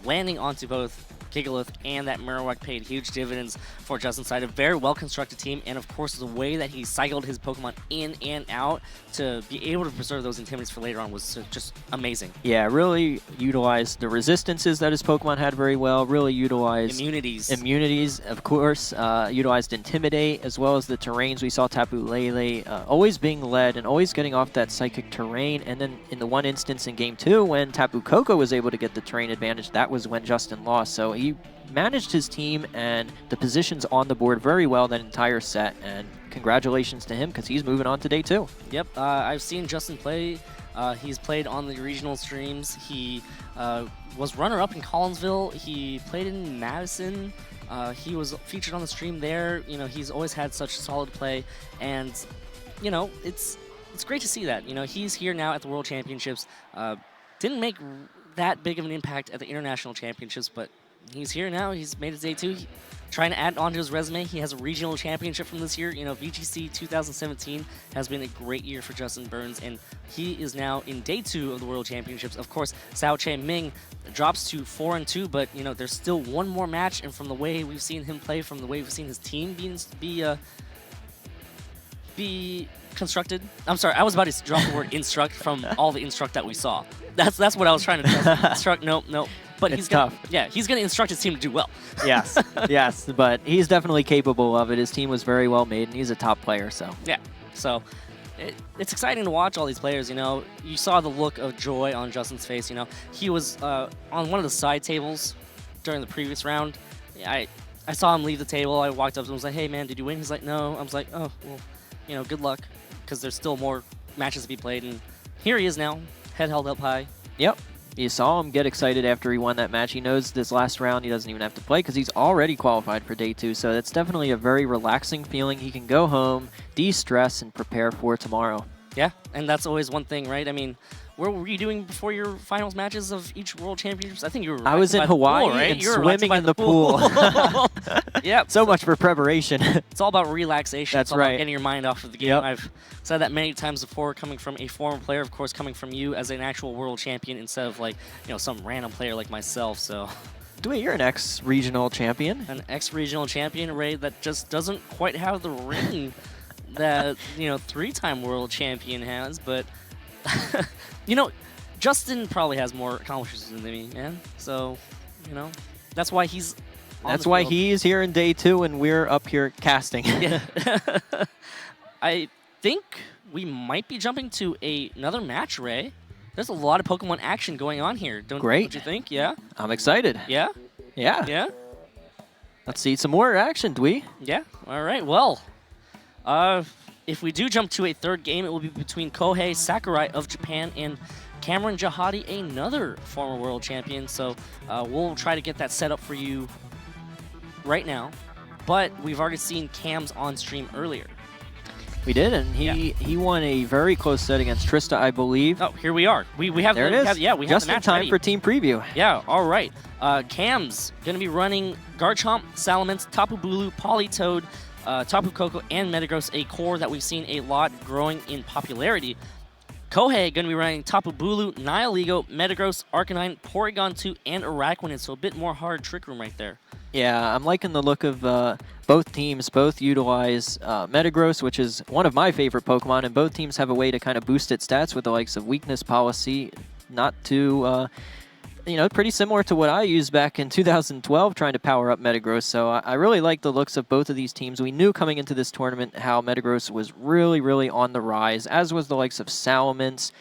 Speaker 1: landing onto both Gigalith and that Marowak paid huge dividends for Justin's side. A very well-constructed team, and of course, the way that he cycled his Pokemon in and out to be able to preserve those Intimidates for later on was just amazing.
Speaker 2: Yeah, really utilized the resistances that his Pokemon had very well, really utilized immunities, of course, utilized Intimidate, as well as the terrains. We saw Tapu Lele always being led and always getting off that Psychic terrain, and then in the one instance in Game 2 when Tapu Koko was able to get the terrain advantage, that was when Justin lost. So he managed his team and the positions on the board very well that entire set, and congratulations to him because he's moving on to day 2.
Speaker 1: Yep, I've seen Justin play. He's played on the regional streams. He was runner-up in Collinsville. He played in Madison. He was featured on the stream there. You know, he's always had such solid play, and you know, it's great to see that. You know, he's here now at the World Championships. Didn't make that big of an impact at the International Championships, but he's here now. He's made his day 2. Trying to add onto his resume, he has a regional championship from this year. You know, VGC 2017 has been a great year for Justin Burns, and he is now in day 2 of the World Championships. Of course, Tsao Ming drops to 4-2, but you know, there's still one more match, and from the way we've seen him play, from the way we've seen his team be constructed. I'm sorry, I was about to drop the word instruct from all the instruct that we saw. That's what I was trying to tell. Instruct, no. But
Speaker 2: he's tough.
Speaker 1: He's going to instruct his team to do well.
Speaker 2: Yes, yes, but he's definitely capable of it. His team was very well made, and he's a top player. So
Speaker 1: yeah, so it's exciting to watch all these players. You know, you saw the look of joy on Justin's face. You know, he was on one of the side tables during the previous round. I saw him leave the table. I walked up to him and was like, "Hey man, did you win?" He's like, "No." I was like, "Oh well, you know, good luck," because there's still more matches to be played, and here he is now, head held up high.
Speaker 2: Yep. You saw him get excited after he won that match. He knows this last round he doesn't even have to play because he's already qualified for day 2. So that's definitely a very relaxing feeling. He can go home, de-stress, and prepare for tomorrow.
Speaker 1: Yeah, and that's always one thing, right? I mean, what were you doing before your finals matches of each World Championships? I think you were.
Speaker 2: I was in Hawaii
Speaker 1: pool, right?
Speaker 2: and swimming in the pool.
Speaker 1: Yeah.
Speaker 2: So much for preparation.
Speaker 1: It's all about relaxation.
Speaker 2: That's
Speaker 1: it's all
Speaker 2: right.
Speaker 1: About getting your mind off of the game.
Speaker 2: Yep.
Speaker 1: I've said that many times before, coming from a former player, of course, coming from you as an actual world champion instead of like, you know, some random player like myself. So.
Speaker 2: Dwayne, you're an ex-regional champion.
Speaker 1: An ex-regional champion, Ray, that just doesn't quite have the ring that, you know, 3-time world champion has, but you know, Justin probably has more accomplishments than me, man. So, you know, that's why he's on
Speaker 2: That's
Speaker 1: the
Speaker 2: why
Speaker 1: field.
Speaker 2: he's here in day 2 and we're up here casting.
Speaker 1: Yeah. I think we might be jumping to another match, Ray. There's a lot of Pokemon action going on here. Don't you think? Yeah?
Speaker 2: I'm excited.
Speaker 1: Yeah?
Speaker 2: Yeah.
Speaker 1: Yeah?
Speaker 2: Let's see some more action, Dwee.
Speaker 1: Yeah. All right. Well, if we do jump to a third game, it will be between Kohei Sakurai of Japan and Cameron Jahadi, another former world champion. So we'll try to get that set up for you right now. But we've already seen Cam's on stream earlier.
Speaker 2: We did, and he won a very close set against Trista, I believe.
Speaker 1: Oh, here we are. We have
Speaker 2: there
Speaker 1: the,
Speaker 2: it is.
Speaker 1: we have
Speaker 2: just
Speaker 1: the match
Speaker 2: in time
Speaker 1: ready.
Speaker 2: for team preview.
Speaker 1: Yeah, all right. Cam's going to be running Garchomp, Salamence, Tapu Bulu, Politoed, Tapu Koko, and Metagross, a core that we've seen a lot growing in popularity. Kohei going to be running Tapu Bulu, Nihilego, Metagross, Arcanine, Porygon 2, and Araquanid, so a bit more hard Trick Room right there.
Speaker 2: Yeah, I'm liking the look of both teams. Both utilize Metagross, which is one of my favorite Pokemon, and both teams have a way to kind of boost its stats with the likes of Weakness Policy, not too, you know, pretty similar to what I used back in 2012 trying to power up Metagross. So I really like the looks of both of these teams. We knew coming into this tournament how Metagross was really, really on the rise, as was the likes of Salamence.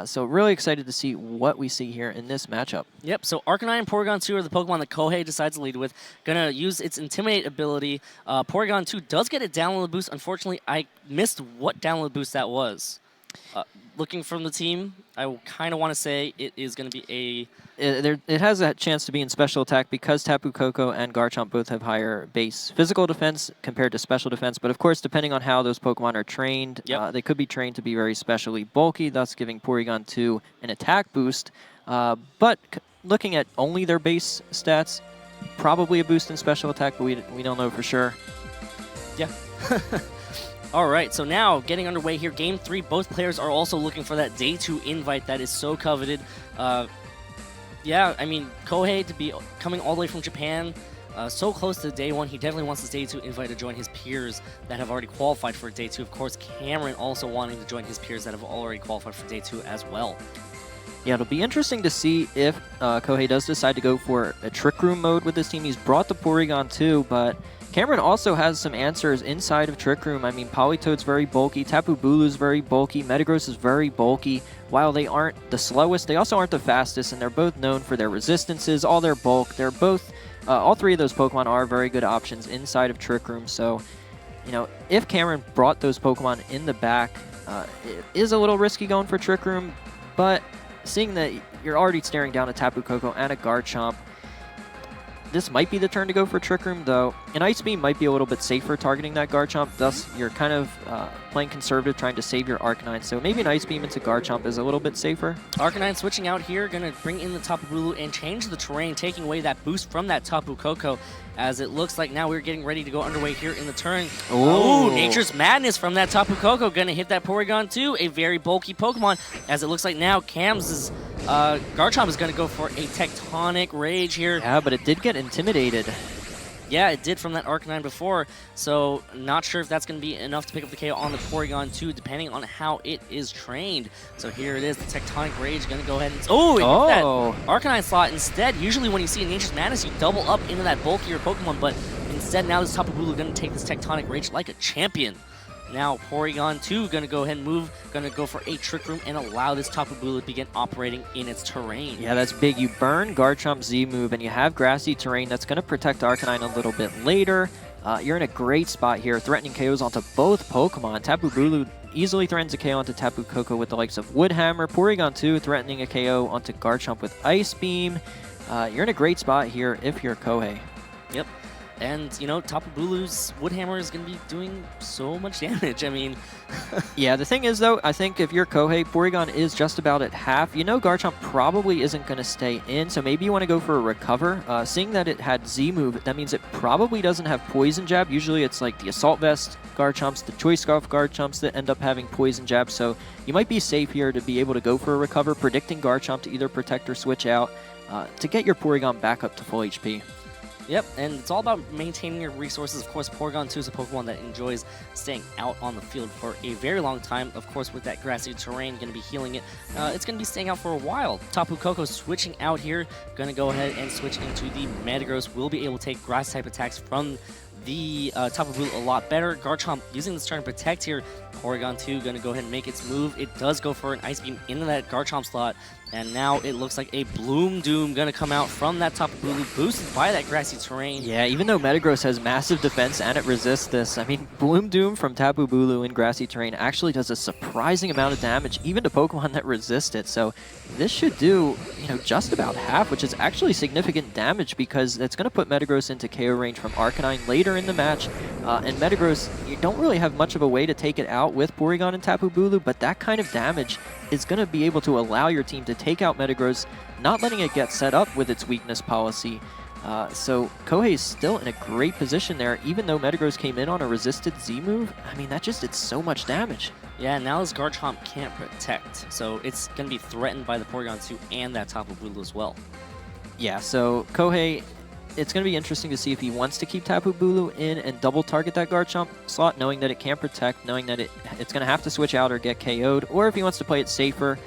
Speaker 2: So really excited to see what we see here in this matchup.
Speaker 1: Yep, so Arcanine and Porygon 2 are the Pokemon that Kohei decides to lead with. Gonna use its Intimidate ability. Porygon 2 does get a download boost. Unfortunately, I missed what download boost that was. Looking from the team, I kind of want to say it is going to be
Speaker 2: It has that chance to be in special attack because Tapu Koko and Garchomp both have higher base physical defense compared to special defense. But of course, depending on how those Pokemon are trained, they could be trained to be very specially bulky, thus giving Porygon 2 an attack boost. But looking at only their base stats, probably a boost in special attack, but we don't know for sure.
Speaker 1: Yeah. All right, so now getting underway here, Game 3, both players are also looking for that Day 2 invite that is so coveted. Yeah, I mean, Kohei to be coming all the way from Japan, so close to Day 1, he definitely wants this Day 2 invite to join his peers that have already qualified for Day 2. Of course, Cameron also wanting to join his peers that have already qualified for Day 2 as well.
Speaker 2: Yeah, it'll be interesting to see if Kohei does decide to go for a Trick Room mode with this team. He's brought the Porygon too, but Cameron also has some answers inside of Trick Room. I mean, Politoed's very bulky, Tapu Bulu's very bulky, Metagross is very bulky. While they aren't the slowest, they also aren't the fastest, and they're both known for their resistances, all their bulk. They're both, all three of those Pokemon are very good options inside of Trick Room. So, you know, if Cameron brought those Pokemon in the back, it is a little risky going for Trick Room, but seeing that you're already staring down a Tapu Koko and a Garchomp, this might be the turn to go for Trick Room, though. An Ice Beam might be a little bit safer targeting that Garchomp, thus you're kind of playing conservative, trying to save your Arcanine. So maybe an Ice Beam into Garchomp is a little bit safer.
Speaker 1: Arcanine switching out here, going to bring in the Tapu Bulu and change the terrain, taking away that boost from that Tapu Koko, as it looks like now we're getting ready to go underway here in the turn. Oh, Nature's Madness from that Tapu Koko, going to hit that Porygon too, a very bulky Pokemon, as it looks like now Cam's Garchomp is going to go for a Tectonic Rage here.
Speaker 2: Yeah, but it did get intimidated.
Speaker 1: Yeah, it did from that Arcanine before, so not sure if that's going to be enough to pick up the KO on the Porygon too, depending on how it is trained. So here it is, the Tectonic Rage going to go ahead and... Oh, it hit that Arcanine slot instead. Usually when you see a Nature's Madness, you double up into that bulkier Pokemon, but instead now this Tapu Bulu going to take this Tectonic Rage like a champion. Now Porygon 2 going to go ahead and move, going to go for a Trick Room and allow this Tapu Bulu to begin operating in its terrain.
Speaker 2: Yeah, that's big. You burn Garchomp's Z-move and you have grassy terrain that's going to protect Arcanine a little bit later. You're in a great spot here, threatening KOs onto both Pokemon. Tapu Bulu easily threatens a KO onto Tapu Koko with the likes of Wood Hammer. Porygon 2 threatening a KO onto Garchomp with Ice Beam. You're in a great spot here if you're Kohei.
Speaker 1: Yep. And, you know, Tapu Bulu's Wood Hammer is going to be doing so much damage. I mean...
Speaker 2: Yeah, the thing is, though, I think if you're Kohei, Porygon is just about at half. You know Garchomp probably isn't going to stay in, so maybe you want to go for a Recover. Seeing that it had Z-move, that means it probably doesn't have Poison Jab. Usually it's like the Assault Vest Garchomps, the Choice Scarf Garchomps that end up having Poison Jab, so you might be safe here to be able to go for a Recover, predicting Garchomp to either protect or switch out to get your Porygon back up to full HP.
Speaker 1: Yep, and it's all about maintaining your resources. Of course, Porygon 2 is a Pokemon that enjoys staying out on the field for a very long time. Of course, with that grassy terrain, going to be healing it. It's going to be staying out for a while. Tapu Koko switching out here. Going to go ahead and switch into the Metagross. Will be able to take grass-type attacks from the Tapu Bulu a lot better. Garchomp using this turn to protect here. Porygon 2 going to go ahead and make its move. It does go for an Ice Beam into that Garchomp slot. And now it looks like a Bloom Doom going to come out from that Tapu Bulu, boosted by that grassy terrain.
Speaker 2: Yeah, even though Metagross has massive defense and it resists this, I mean, Bloom Doom from Tapu Bulu in grassy terrain actually does a surprising amount of damage, even to Pokemon that resist it. So this should do, you know, just about half, which is actually significant damage because it's going to put Metagross into KO range from Arcanine later in the match. And Metagross, you don't really have much of a way to take it out with Porygon and Tapu Bulu, but that kind of damage is going to be able to allow your team to take out Metagross, not letting it get set up with its weakness policy. So Kohei is still in a great position there, even though Metagross came in on a resisted Z-move. I mean, that just did so much damage.
Speaker 1: Yeah, now this Garchomp can't protect, so it's going to be threatened by the Porygon 2 and that Tapu Bulu as well.
Speaker 2: Yeah, so Kohei, it's going to be interesting to see if he wants to keep Tapu Bulu in and double target that Garchomp slot, knowing that it can't protect, knowing that it's going to have to switch out or get KO'd, or if he wants to play it safer,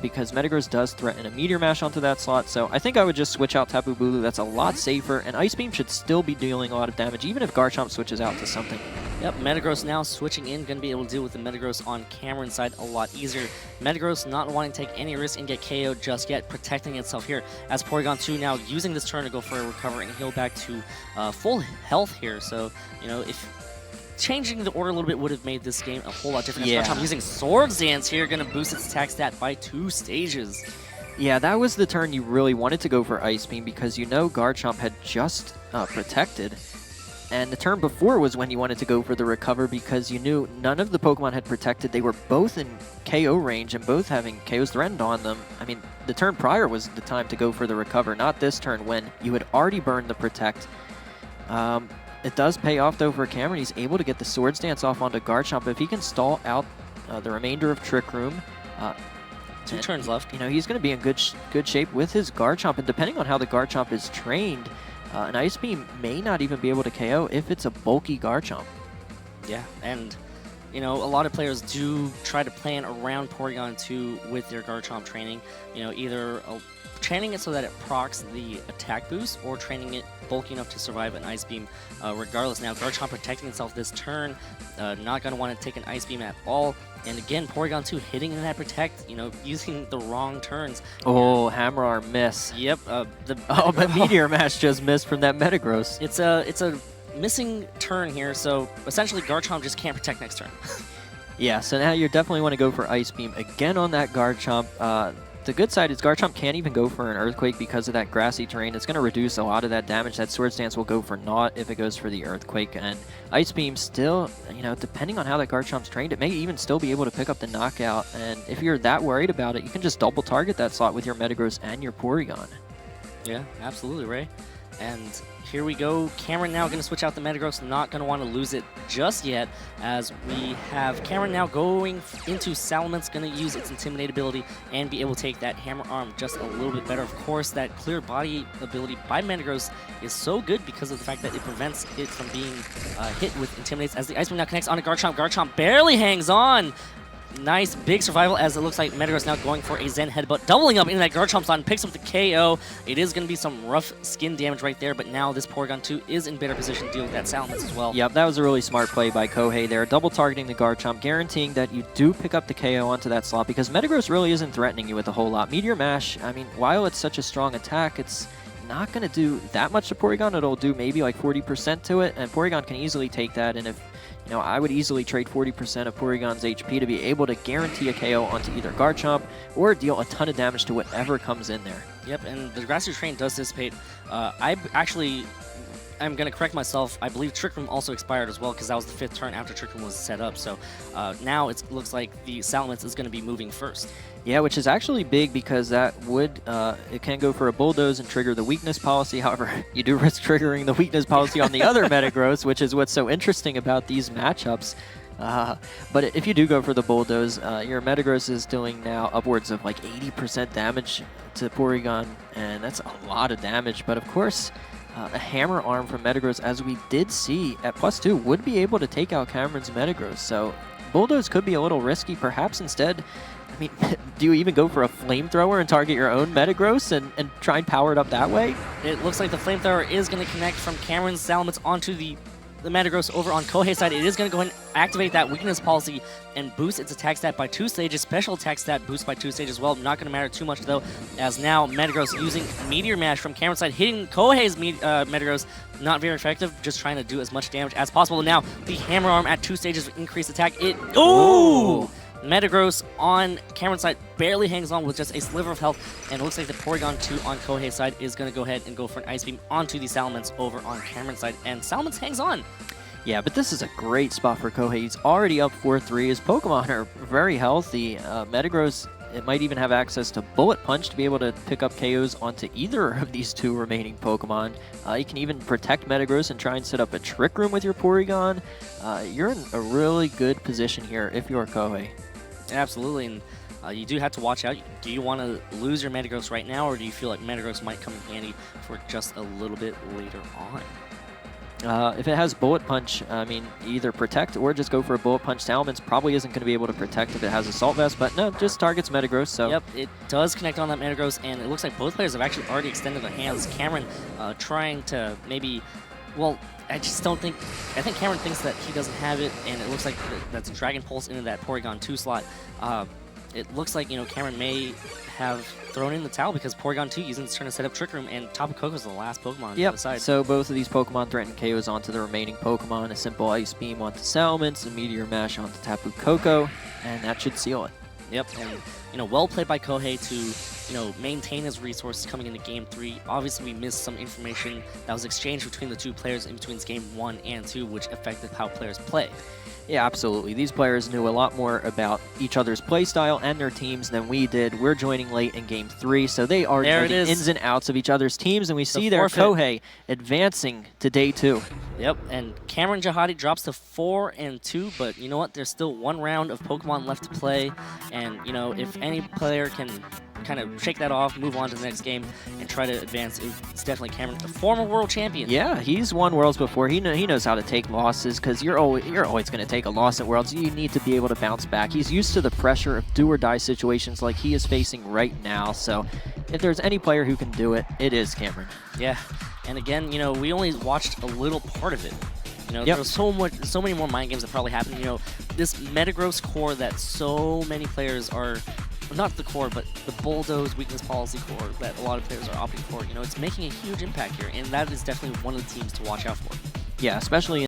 Speaker 2: because Metagross does threaten a Meteor Mash onto that slot. So I think I would just switch out Tapu Bulu. That's a lot safer, and Ice Beam should still be dealing a lot of damage, even if Garchomp switches out to something.
Speaker 1: Yep, Metagross now switching in, going to be able to deal with the Metagross on Cameron's side a lot easier. Metagross not wanting to take any risk and get KO'd just yet, protecting itself here, as Porygon 2 now using this turn to go for a recover and heal back to full health here. So, you know, if changing the order a little bit would have made this game a whole lot different.
Speaker 2: Yeah.
Speaker 1: Garchomp using Swords Dance here, going to boost its attack stat by 2 stages.
Speaker 2: Yeah, that was the turn you really wanted to go for Ice Beam because you know Garchomp had just protected. And the turn before was when you wanted to go for the recover because you knew none of the Pokemon had protected. They were both in KO range and both having KOs threatened on them. I mean, the turn prior was the time to go for the recover, not this turn when you had already burned the protect. it does pay off, though, for Cameron. He's able to get the Swords Dance off onto Garchomp. If he can stall out the remainder of Trick Room,
Speaker 1: 2 turns left.
Speaker 2: you know, he's going to be in good shape with his Garchomp. And depending on how the Garchomp is trained, an Ice Beam may not even be able to KO if it's a bulky Garchomp.
Speaker 1: Yeah, and you know, a lot of players do try to plan around Porygon 2 with their Garchomp training. You know, either training it so that it procs the attack boost, or training it bulky enough to survive an Ice Beam regardless. Now, Garchomp protecting itself this turn, not going to want to take an Ice Beam at all. And again, Porygon 2 hitting in that protect, you know, using the wrong turns.
Speaker 2: Oh, Hammer Arm miss.
Speaker 1: Yep.
Speaker 2: But Meteor Mash just missed from that Metagross.
Speaker 1: It's a missing turn here, so essentially Garchomp just can't protect next turn.
Speaker 2: Yeah, so now you definitely want to go for Ice Beam again on that Garchomp. The good side is Garchomp can't even go for an Earthquake because of that grassy terrain. It's going to reduce a lot of that damage. That Swords Dance will go for naught if it goes for the Earthquake. And Ice Beam still, you know, depending on how that Garchomp's trained, it may even still be able to pick up the knockout. And if you're that worried about it, you can just double target that slot with your Metagross and your Porygon.
Speaker 1: Yeah, absolutely, Ray. And here we go. Cameron now going to switch out the Metagross, not going to want to lose it just yet, as we have Cameron now going into Salamence, going to use its Intimidate ability and be able to take that Hammer Arm just a little bit better. Of course, that Clear Body ability by Metagross is so good because of the fact that it prevents it from being hit with Intimidates. As the Ice Beam now connects on to Garchomp, Garchomp barely hangs on. Nice big survival, as it looks like Metagross now going for a Zen Headbutt, doubling up into that Garchomp slot and picks up the KO. It is going to be some rough skin damage right there, but now this Porygon 2 is in better position to deal with that Salamence as well.
Speaker 2: Yep, that was a really smart play by Kohei there, double targeting the Garchomp, guaranteeing that you do pick up the KO onto that slot, because Metagross really isn't threatening you with a whole lot. Meteor Mash, I mean, while it's such a strong attack, it's not going to do that much to Porygon. It'll do maybe like 40% to it, and Porygon can easily take that. And if, you know, I would easily trade 40% of Porygon's HP to be able to guarantee a KO onto either Garchomp or deal a ton of damage to whatever comes in there.
Speaker 1: Yep, and the Grassy Terrain does dissipate. I'm going to correct myself. I believe Trick Room also expired as well, because that was the 5th turn after Trick Room was set up. So now it looks like the Salamence is going to be moving first.
Speaker 2: Yeah, which is actually big, because that would, it can go for a Bulldoze and trigger the weakness policy. However, you do risk triggering the weakness policy on the other Metagross, which is what's so interesting about these matchups. But if you do go for the Bulldoze, your Metagross is doing now upwards of like 80% damage to Porygon, and that's a lot of damage. But of course, a Hammer Arm from Metagross, as we did see at +2, would be able to take out Cameron's Metagross. So Bulldoze could be a little risky. Perhaps instead, I mean, do you even go for a Flamethrower and target your own Metagross and try and power it up that way?
Speaker 1: It looks like the Flamethrower is going to connect from Cameron's Salamence onto the Metagross over on Kohei's side. It is going to go ahead and activate that weakness policy and boost its attack stat by 2 stages. Special attack stat boost by 2 stages as well. Not going to matter too much, though, as now Metagross using Meteor Mash from Cameron's side, hitting Kohei's Metagross. Not very effective, just trying to do as much damage as possible. Now, the Hammer Arm at 2 stages of increased attack. Ooh! Metagross on Cameron's side barely hangs on with just a sliver of health, and it looks like the Porygon 2 on Kohei's side is going to go ahead and go for an Ice Beam onto the Salamence over on Cameron's side, and Salamence hangs on.
Speaker 2: Yeah, but this is a great spot for Kohei. He's already up 4-3. His Pokemon are very healthy. Metagross, it might even have access to Bullet Punch to be able to pick up KOs onto either of these 2 remaining Pokemon. You can even protect Metagross and try and set up a Trick Room with your Porygon. You're in a really good position here if you're Kohei.
Speaker 1: Absolutely, and you do have to watch out. Do you want to lose your Metagross right now, or do you feel like Metagross might come in handy for just a little bit later on?
Speaker 2: If it has Bullet Punch, I mean, either protect or just go for a Bullet Punch. Salamence probably isn't going to be able to protect if it has Assault Vest, but no, just targets Metagross. So
Speaker 1: yep, it does connect on that Metagross, and it looks like both players have actually already extended their hands. Cameron trying to maybe, well, I just don't think, I think Cameron thinks that he doesn't have it, and it looks like that's Dragon Pulse into that Porygon 2 slot. It looks like, you know, Cameron may have thrown in the towel, because Porygon 2 using its turn to set up Trick Room, and Tapu Koko's the last Pokemon on the side.
Speaker 2: So both of these Pokemon threaten KOs onto the remaining Pokemon, a simple Ice Beam onto Salamence, a Meteor Mash onto Tapu Koko, and that should seal it.
Speaker 1: Yep, and, you know, well played by Kohei to maintain his resources coming into Game 3. Obviously, we missed some information that was exchanged between the two players in between Game 1 and 2, which affected how players play.
Speaker 2: Yeah, absolutely. These players knew a lot more about each other's playstyle and their teams than we did. We're joining late in Game 3, so they already know the ins and outs of each other's teams, and we see their Kohei advancing to Day 2.
Speaker 1: Yep, and Cameron Jihadi drops to 4-2, but you know what? There's still one round of Pokemon left to play, and if any player can kind of shake that off, move on to the next game, and try to advance, it's definitely Cameron, the former world champion.
Speaker 2: Yeah, he's won Worlds before. He knows how to take losses, because you're always going to take a loss at Worlds. You need to be able to bounce back. He's used to the pressure of do-or-die situations like he is facing right now, so if there's any player who can do it, it is Cameron.
Speaker 1: Yeah, and again, we only watched a little part of it. There's so many more mind games that probably happened. This Metagross core that so many players are, not the core, but the Bulldoze weakness policy core that a lot of players are opting for. It's making a huge impact here, and that is definitely one of the teams to watch out for.
Speaker 2: Yeah, especially